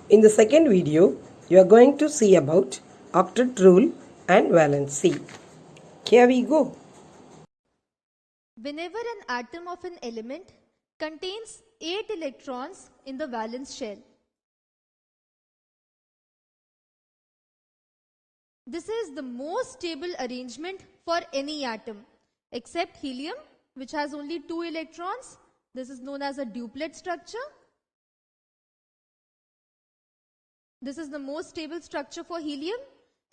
In the second video, you are going to see about octet rule and valency. Here we go. Whenever an atom of an element contains 8 electrons in the valence shell, this is the most stable arrangement for any atom except helium, which has only 2 electrons. This is known as a duplet structure. This is the most stable structure for helium,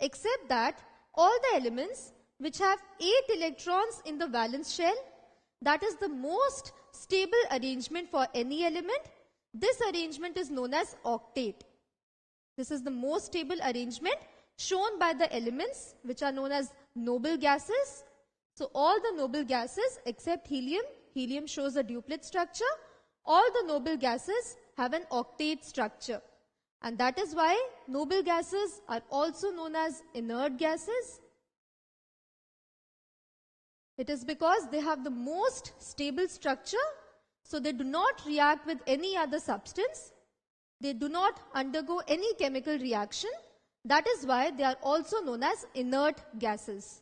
except that all the elements which have 8 electrons in the valence shell, that is the most stable arrangement for any element. This arrangement is known as octet. This is the most stable arrangement shown by the elements which are known as noble gases. So all the noble gases except helium, helium shows a duplet structure, all the noble gases have an octet structure. And that is why noble gases are also known as inert gases. It is because they have the most stable structure, so they do not react with any other substance. They do not undergo any chemical reaction. That is why they are also known as inert gases.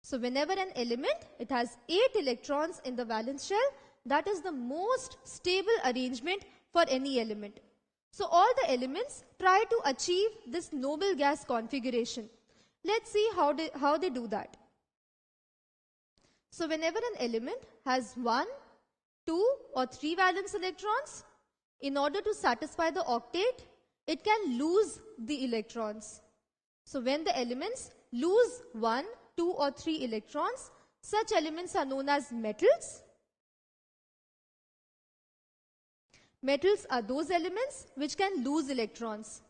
So whenever an element, it has 8 electrons in the valence shell, that is the most stable arrangement for any element. So all the elements try to achieve this noble gas configuration. Let's see how they do that. So whenever an element has 1, 2 or 3 valence electrons, in order to satisfy the octet, it can lose the electrons. So when the elements lose 1, 2 or 3 electrons, such elements are known as metals. Metals are those elements which can lose electrons.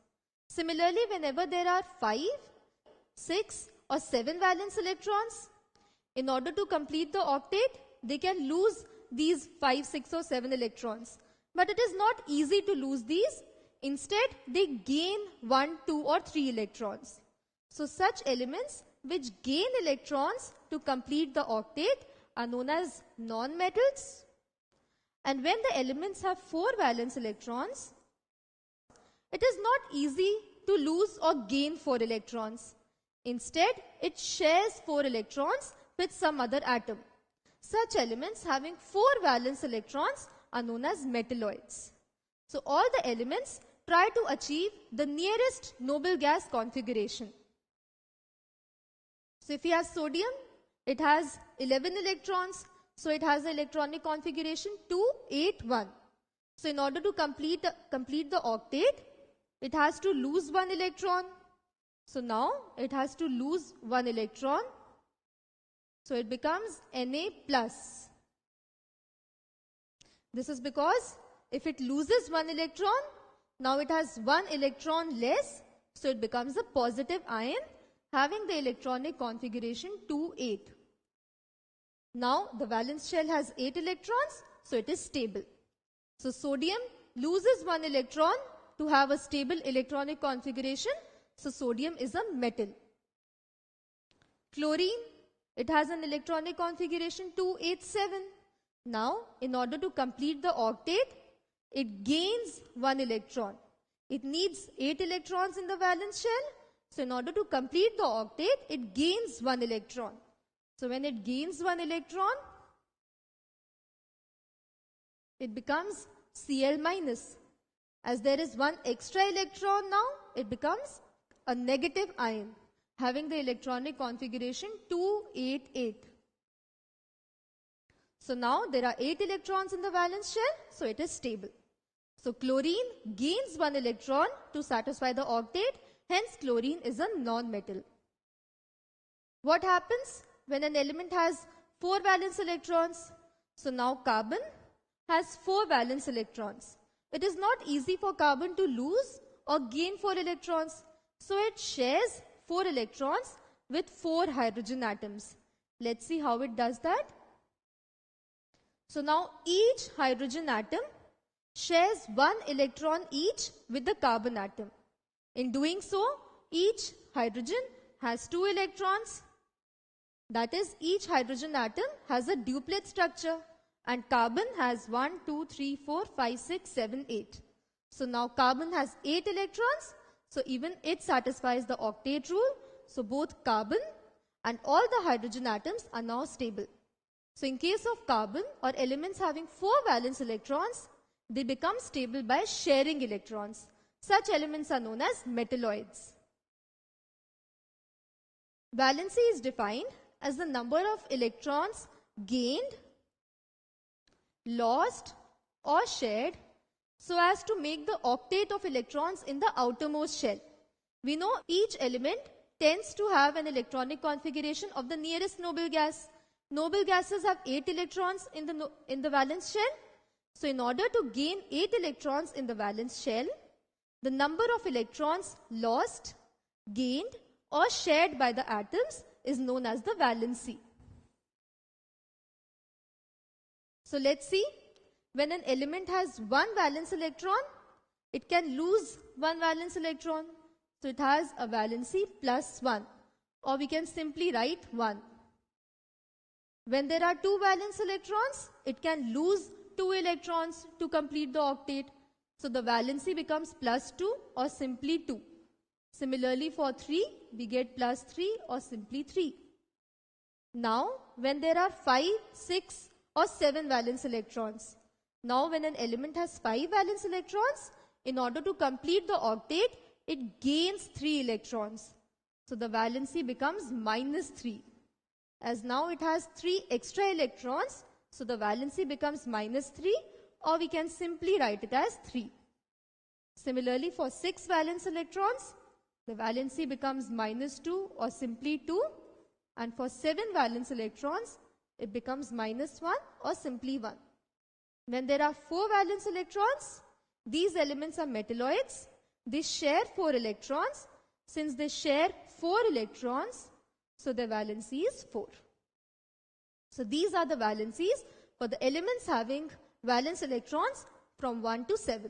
Similarly, whenever there are 5, 6 or 7 valence electrons, in order to complete the octet, they can lose these 5, 6 or 7 electrons. But it is not easy to lose these. Instead, they gain 1, 2 or 3 electrons. So such elements which gain electrons to complete the octet are known as non-metals. And when the elements have 4 valence electrons, it is not easy to lose or gain 4 electrons. Instead, it shares 4 electrons with some other atom. Such elements having 4 valence electrons are known as metalloids. So all the elements try to achieve the nearest noble gas configuration. So if you have sodium, it has 11 electrons. So it has the electronic configuration 2, 8, 1. So in order to complete the octet, it has to lose 1 electron. So now it has to lose 1 electron. So it becomes Na+. This is because if it loses 1 electron, now it has 1 electron less. So it becomes a positive ion having the electronic configuration 2, 8. Now the valence shell has 8 electrons, so it is stable. So sodium loses 1 electron to have a stable electronic configuration. So sodium is a metal. Chlorine, it has an electronic configuration 287. Now in order to complete the octet, it gains 1 electron. It needs 8 electrons in the valence shell. So in order to complete the octet, it gains 1 electron. So when it gains 1 electron, it becomes Cl-. As there is 1 extra electron now, it becomes a negative ion having the electronic configuration 288. So now there are 8 electrons in the valence shell, so it is stable. So chlorine gains 1 electron to satisfy the octet, hence chlorine is a non-metal. What happens when an element has 4 valence electrons? So now carbon has 4 valence electrons. It is not easy for carbon to lose or gain 4 electrons. So it shares 4 electrons with 4 hydrogen atoms. Let's see how it does that. So now each hydrogen atom shares 1 electron each with the carbon atom. In doing so, each hydrogen has 2 electrons. That is, each hydrogen atom has a duplet structure and carbon has 1, 2, 3, 4, 5, 6, 7, 8. So now carbon has 8 electrons. So even it satisfies the octet rule. So both carbon and all the hydrogen atoms are now stable. So in case of carbon or elements having 4 valence electrons, they become stable by sharing electrons. Such elements are known as metalloids. Valency is defined as the number of electrons gained, lost or shared so as to make the octet of electrons in the outermost shell. We know each element tends to have an electronic configuration of the nearest noble gas. Noble gases have 8 electrons in the valence shell. So in order to gain 8 electrons in the valence shell, the number of electrons lost, gained or shared by the atoms is known as the valency. So let's see, when an element has 1 valence electron, it can lose 1 valence electron. So it has a valency plus 1, or we can simply write 1. When there are 2 valence electrons, it can lose 2 electrons to complete the octet. So the valency becomes plus 2 or simply 2. Similarly for 3, we get plus 3 or simply 3. Now when there are 5, 6 or 7 valence electrons. Now when an element has 5 valence electrons, in order to complete the octet, it gains 3 electrons. So the valency becomes minus 3. As now it has 3 extra electrons, so the valency becomes minus 3, or we can simply write it as 3. Similarly for 6 valence electrons, the valency becomes minus 2 or simply 2, and for 7 valence electrons, it becomes minus 1 or simply 1. When there are 4 valence electrons, these elements are metalloids. They share 4 electrons. Since they share 4 electrons, so their valency is 4. So these are the valencies for the elements having valence electrons from 1 to 7.